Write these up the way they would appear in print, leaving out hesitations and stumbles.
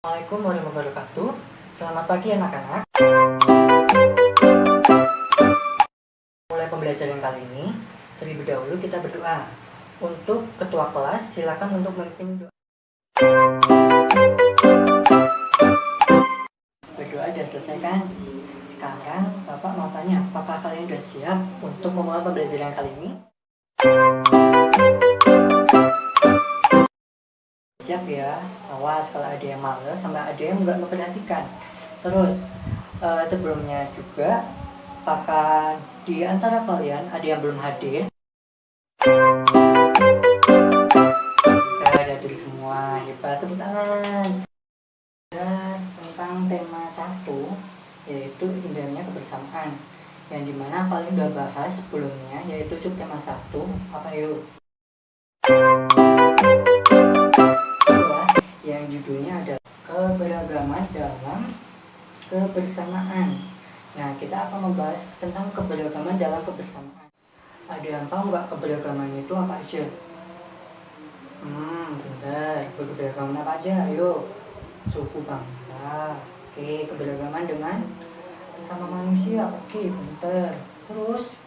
Assalamualaikum warahmatullahi wabarakatuh. Selamat pagi anak-anak. Mulai pembelajaran kali ini, terlebih dahulu kita berdoa. Untuk ketua kelas, silakan untuk memimpin doa. Berdoa sudah selesai kan? Sekarang Bapak mau tanya, apakah kalian sudah siap untuk memulai pembelajaran kali ini? Siap ya, awas kalau ada yang males sama ada yang nggak memperhatikan. Terus sebelumnya juga, apakah di antara kalian ada yang belum hadir? Kita hadir semua, hebat, tepuk tangan. Dan tentang tema 1, yaitu indahnya kebersamaan, yang dimana kalian udah bahas sebelumnya, yaitu subtema 1, apa yuk? Yang judulnya adalah keberagaman dalam kebersamaan. Nah, kita akan membahas tentang keberagaman dalam kebersamaan. Ada yang tahu nggak keberagaman itu apa aja? Bentar, keberagaman apa aja? Ayo. Suku bangsa, oke. Keberagaman dengan sesama manusia, oke. Bentar. Terus,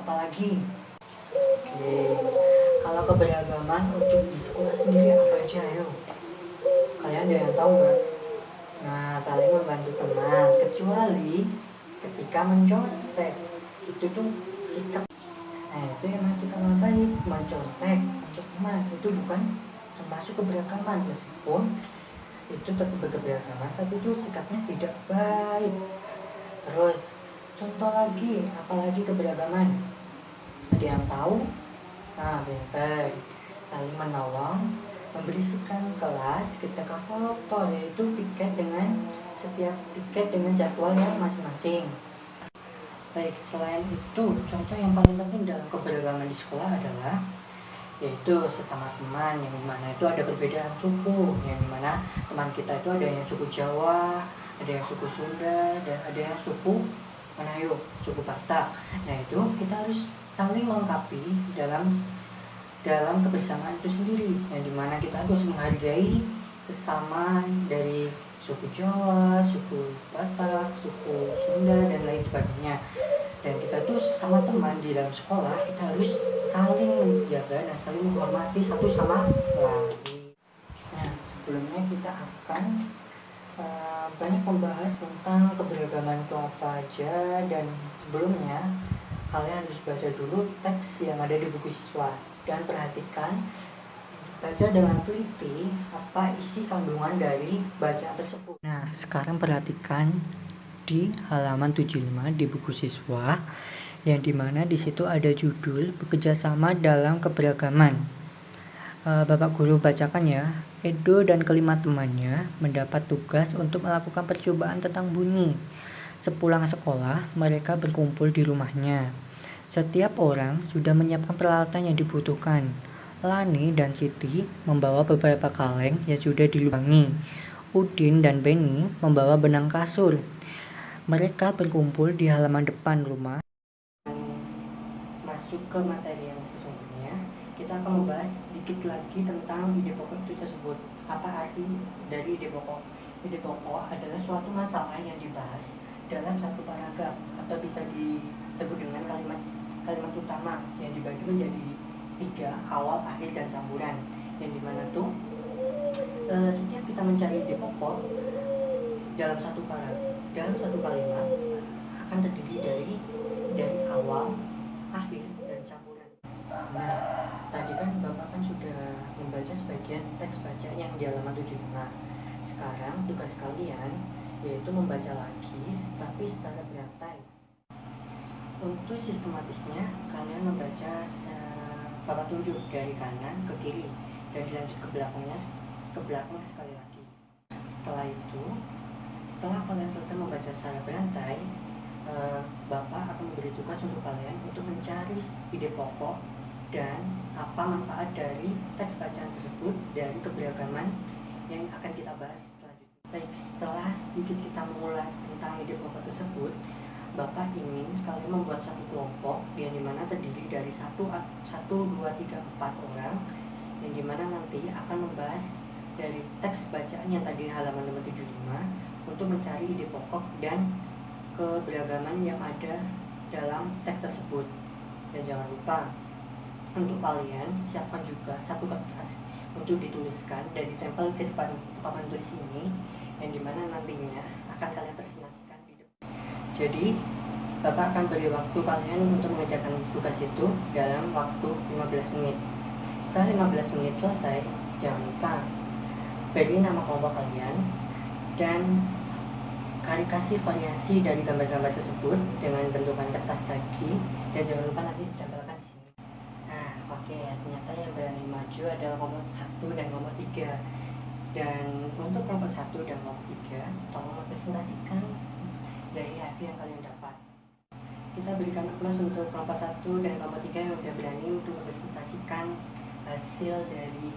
apalagi? Oke. Kalau keberagaman untuk di sekolah sendiri apa aja? Ayo. Kalian ada yang tahu nggak? Nah, saling membantu teman, kecuali ketika mencontek. Itu tuh sikap. Nah, itu yang masih sikap baik. Mencontek untuk teman itu bukan termasuk keberagaman, meskipun itu tetap keberagaman, tapi itu sikapnya tidak baik. Terus contoh lagi, apalagi keberagaman? Ada yang tahu? Nah, pintar. Saling menolong, membersihkan kelas ketika kotor, yaitu setiap piket dengan jadwal yang masing-masing. Baik, selain itu, contoh yang paling penting dalam keberagaman di sekolah adalah yaitu sesama teman, yang dimana itu ada perbedaan suku, yang dimana teman kita itu ada yang suku Jawa, ada yang suku Sunda, dan ada yang suku mana yuk, suku Batak. Nah, itu kita harus saling melengkapi dalam kebersamaan itu sendiri, yang dimana kita harus menghargai sesama dari suku Jawa, suku Batak, suku Sunda, dan lain sebagainya. Dan kita tuh sama teman di dalam sekolah, kita harus saling menjaga dan saling menghormati satu sama lain. Nah, sebelumnya kita akan banyak membahas tentang keberagaman itu apa aja, dan sebelumnya kalian harus baca dulu teks yang ada di buku siswa dan perhatikan, baca dengan teliti apa isi kandungan dari bacaan tersebut. Nah, sekarang perhatikan di halaman 75 di buku siswa, yang dimana di situ ada judul bekerjasama dalam keberagaman. Bapak guru bacakan ya. Edo dan kelima temannya mendapat tugas untuk melakukan percobaan tentang bunyi. Sepulang sekolah, mereka berkumpul di rumahnya. Setiap orang sudah menyiapkan peralatan yang dibutuhkan. Lani dan Siti membawa beberapa kaleng yang sudah dilubangi. Udin dan Beni membawa benang kasur. Mereka berkumpul di halaman depan rumah. Masuk ke materi yang sesungguhnya, kita akan membahas sedikit lagi tentang ide pokok itu tersebut. Apa arti dari ide pokok? Ide pokok adalah suatu masalah yang dibahas dalam satu paragraf, atau bisa disebut dengan kalimat utama yang dibagi menjadi 3, awal, akhir, dan campuran. Yang dimana tuh setiap kita mencari ide pokok dalam satu kalimat akan terdiri dari awal, akhir, dan campuran. Nah, tadi kan Bapak kan sudah membaca sebagian teks bacaan yang di halaman 75. Sekarang tugas kalian yaitu membaca lagi, tapi secara berantai. Untuk sistematisnya, kalian membaca Bapak tunjuk dari kanan ke kiri dan dilanjut ke belakang sekali lagi. Setelah kalian selesai membaca secara berantai, Bapak akan memberi tugas untuk kalian untuk mencari ide pokok dan apa manfaat dari teks bacaan tersebut dari keberagaman yang akan kita bahas selanjutnya. Baik, setelah sedikit kita mengulas tentang ide pokok tersebut, Bapak ingin kalian membuat satu kelompok yang dimana terdiri dari 1, 2, 3, 4 orang, yang dimana nanti akan membahas dari teks bacaan yang tadi halaman nomor 75 untuk mencari ide pokok dan keberagaman yang ada dalam teks tersebut. Dan jangan lupa untuk kalian siapkan juga satu kertas untuk dituliskan dan ditempel ke depan papan tulis ini, yang dimana nantinya akan kalian presentasikan di depan. Jadi Bapak akan beri waktu kalian untuk mengerjakan tugas itu dalam waktu 15 menit. Setelah 15 menit selesai, jangan lupa beri nama kelompok kalian dan kasih variasi dari gambar-gambar tersebut dengan bentukan kertas tadi, dan jangan lupa nanti ditempelkan di sini. Nah, oke, ternyata yang berani maju adalah kelompok 1 dan kelompok 3. Dan untuk kelompok 1 dan kelompok 3, tolong presentasikan dari hasil yang kalian dapat. Kita berikan aplaus untuk kelompok 1 dan kelompok 3 yang sudah berani untuk mempresentasikan hasil dari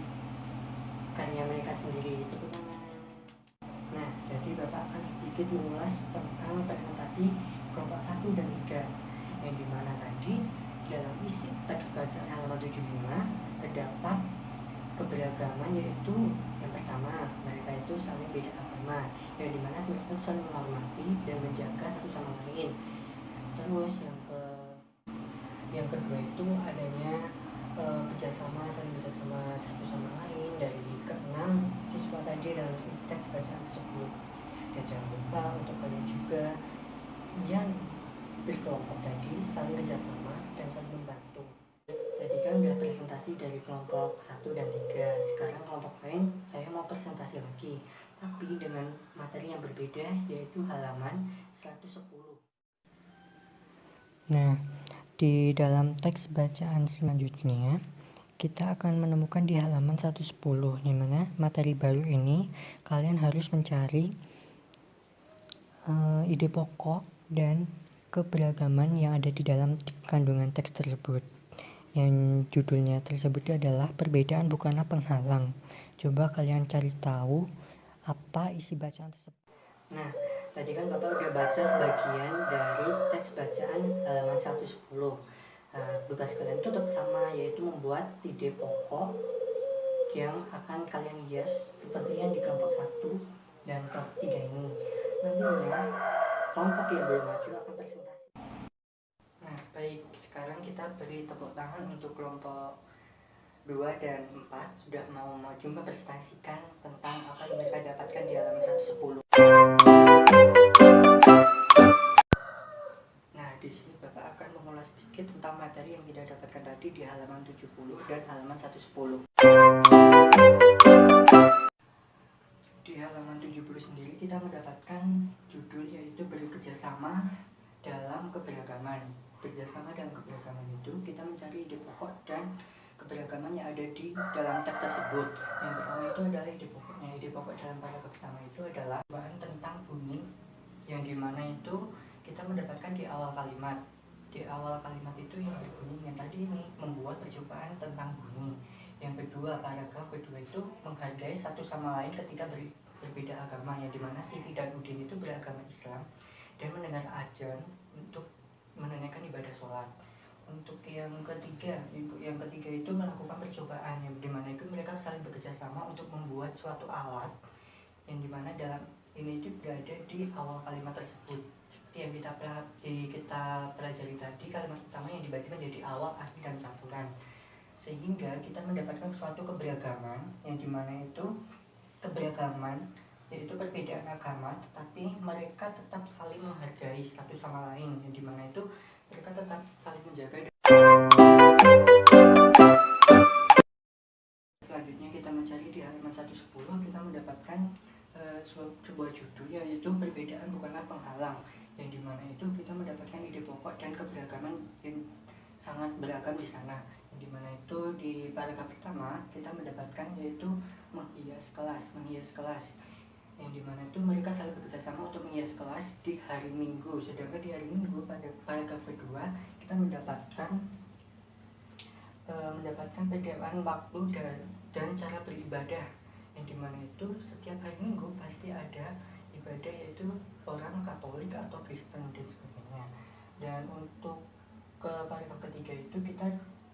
karya mereka sendiri. Tepuk tangan. Nah, jadi Bapak akan sedikit mengulas tentang presentasi kelompok 1 dan 3, yang dimana tadi dalam isi teks bacaan halaman 75 terdapat keberagaman, yaitu yang pertama, mereka itu saling beda agama, yang dimana mereka itu saling menghormati dan menjaga satu sama lain. Terus yang kedua itu adanya saling kerjasama satu sama lain dari keenam siswa tadi dalam teks bacaan tersebut. Dan jangan lupa untuk kalian juga yang berkelompok tadi saling kerjasama dan saling membantu. Tadi kan udah presentasi dari kelompok 1 dan 3. Sekarang kelompok lain saya mau presentasi lagi, tapi dengan materi yang berbeda, yaitu halaman 110. Nah, di dalam teks bacaan selanjutnya kita akan menemukan di halaman 110, di mana materi baru ini kalian harus mencari ide pokok dan keberagaman yang ada di dalam kandungan teks tersebut. Yang judulnya tersebut adalah perbedaan bukanlah penghalang. Coba kalian cari tahu apa isi bacaan tersebut. Nah, tadi kan Bapak udah baca sebagian dari teks bacaan halaman 110. Nah, tugas kalian itu tetap sama, yaitu membuat ide pokok yang akan kalian hias seperti yang di kelompok 1 dan kelompok 3 ini. Nantinya kelompok yang belum maju akan presentasi. Nah, baik, sekarang kita beri tepuk tangan untuk kelompok 2 dan 4 sudah mau maju mempresentasikan tentang apa yang mereka dapatkan di halaman 110. Nah, di sini Bapak akan mengulas sedikit tentang materi yang kita dapatkan tadi di halaman 70 dan halaman 110. Di halaman 70 sendiri kita mendapatkan judul yaitu bekerjasama dalam keberagaman. Bekerjasama dalam keberagaman itu kita mencari ide pokok dan keberagaman yang ada di dalam teks tersebut. Yang pertama itu adalah ide pokoknya. Ide pokok dalam paragraf pertama itu adalah bahan tentang bunyi, yang dimana itu kita mendapatkan di awal kalimat. Di awal kalimat itu yang berbunyi yang tadi ini, membuat percobaan tentang bunyi. Yang kedua, paragraf kedua itu menghargai satu sama lain ketika berbeda agama, yang dimana Siti dan Udin itu beragama Islam dan mendengar azan untuk menunaikan ibadah sholat. Untuk yang ketiga itu melakukan percobaan, yang dimana itu mereka saling bekerja sama untuk membuat suatu alat, yang dimana dalam ini itu berada di awal kalimat tersebut. Seperti yang kita pelajari tadi, kalimat utama yang dibagi menjadi awal, akhir, dan campuran, sehingga kita mendapatkan suatu keberagaman, yang dimana itu keberagaman yaitu perbedaan agama, tetapi mereka tetap saling menghargai satu sama lain, yang dimana itu mereka tetap saling menjaga. Selanjutnya kita mencari di halaman 110, kita mendapatkan sebuah judul yaitu perbedaan bukanlah penghalang, yang dimana itu kita mendapatkan ide pokok dan keberagaman yang sangat beragam di sana. Yang dimana itu di paragraf pertama kita mendapatkan yaitu menghias kelas, yang dimana itu mereka saling bekerja sama untuk menghias kelas di hari Minggu. Sedangkan di hari Minggu pada paragraf kedua kita mendapatkan perbedaan waktu dan cara beribadah, yang dimana itu setiap hari Minggu pasti ada ibadah, yaitu orang Katolik atau Kristen dan sebagainya. Dan untuk ke paragraf ketiga itu kita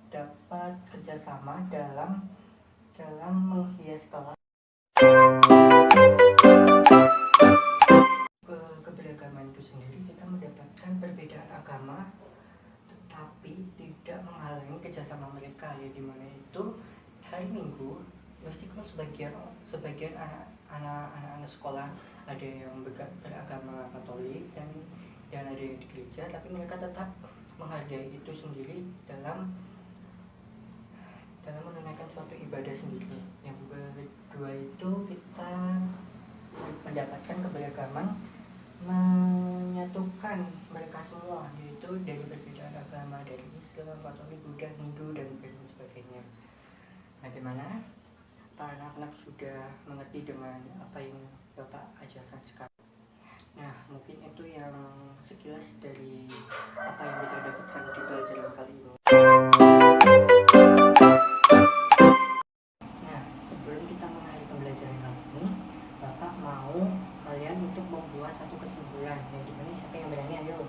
dapat kerjasama dalam menghias kelas. mereka, ya dimana itu hari Minggu meskipun sebagian anak-anak sekolah ada yang beragama Katolik dan ada yang di gereja, tapi mereka tetap menghargai itu sendiri dalam menunaikan suatu ibadah sendiri. Yang kedua itu kita mendapatkan keberagaman menyatukan mereka semua, yaitu dari berbeda agama, dari Islam, Katolik, Buddha, Hindu, dan sebagainya. Nah, gimana? Para anak-anak sudah mengerti dengan apa yang Bapak ajarkan sekarang? Nah, mungkin itu yang sekilas dari apa yang kita dapatkan di pelajaran kali ini. Nah, sebelum kita mengakhiri pembelajaran kali ini, Bapak mau kalian untuk membuat satu kesimpulan. Yang dimana siapa yang berani? Ayo.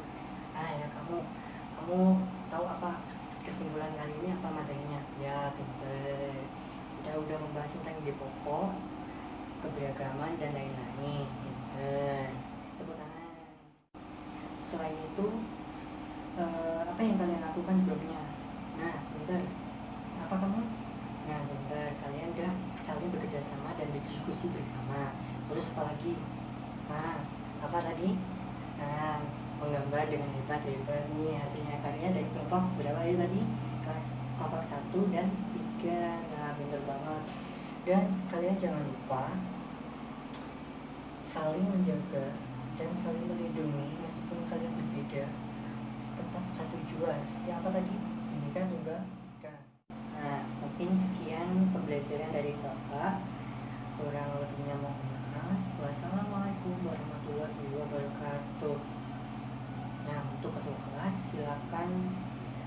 Nah, ya kamu tahu apa kesimpulan kali ini, apa materinya? Ya, pinter. Kita udah membahas tentang ide pokok, keberagaman, dan lain-lain. Pinter. Tepuk tangan. Selain itu, apa yang kalian lakukan sebelumnya? Nah, pinter. Apa kamu? Nah, pinter. Kalian udah saling bekerja sama dan berdiskusi bersama. Terus apa lagi? Nah, apa tadi? Nah, menggambar dengan hebat nih hasilnya. Karya dari kelompok berapa ya tadi? Kelas kelompok 1 dan 3. Nah, pinter banget. Dan kalian jangan lupa saling menjaga dan saling melindungi meskipun kalian berbeda, tetap satu jua. Seperti apa tadi? Bineka Tunggal Ika. Nah, mungkin sekian pembelajaran dari Bapak. Kurang lebihnya mohon maaf. Wassalamualaikum warahmatullahi wabarakatuh. Nah, untuk ketua kelas silakan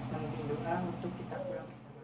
memimpin doa untuk kita pulang bersama.